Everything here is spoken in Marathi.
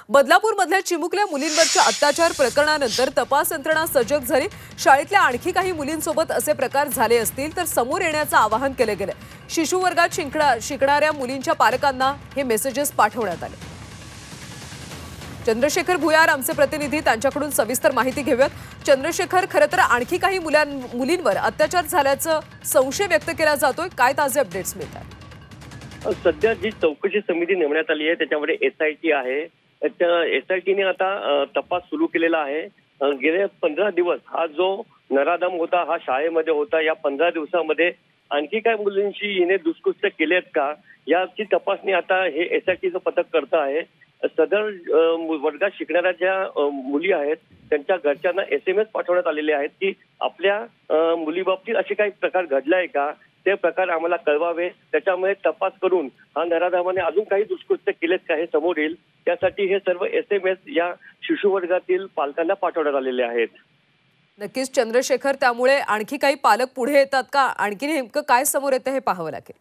बदलापूरमधल्या चिमुकल्या मुलींवरच्या अत्याचार प्रकरणानंतर तपास यंत्रणा सजग झाली। शाळेतल्या आणखी काही मुलींसोबत असे प्रकार झाले असतील तर समोर येण्याचं आवाहन केलं गेलं। शिशु वर्गात शिकणाऱ्या मुलींच्या पालकांना हे मेसेजेस पाठवण्यात आले। चंद्रशेखर भुयार आमचे प्रतिनिधी, त्यांच्याकडून सविस्तर माहिती घेऊयात। चंद्रशेखर, खरं तर आणखी काही मुलींवर अत्याचार झाल्याचं संशय व्यक्त केला जातोय, काय ताजे अपडेट्स मिळतात? सध्या जी चौकशी समिती नेमण्यात आली आहे त्याच्यामध्ये एसआयटी आहे। एसआयटीने आता तपास सुरू केलेला आहे। गेले 15 दिवस हा जो नराधम होता हा शाळेमध्ये होता, या 15 दिवसामध्ये आणखी काय मुलींशी हिने दुष्कृत्य केलेत का याची तपासणी आता हे एसआयटीचं पथक करत आहे। सदर वर्गात शिकणाऱ्या ज्या मुली आहेत त्यांच्या घरच्यांना SMS पाठवण्यात आलेले आहेत की आपल्या मुलीबाबतीत असे काही प्रकार घडलाय का, ते प्रकार आम्हाला कळवावे, त्याच्यामुळे तपास करून हा नराधमाने अजून काही दुष्कृत्य केलेत का हे समोर येईल। त्यासाठी हे सर्व SMS या शिशु वर्गातील पालकांना पाठवण्यात आलेले आहेत। नक्कीच चंद्रशेखर, त्यामुळे आणखी काही पालक पुढे येतात का? आणखी नेमकं काय समोर येतं हे पाहावं लागेल।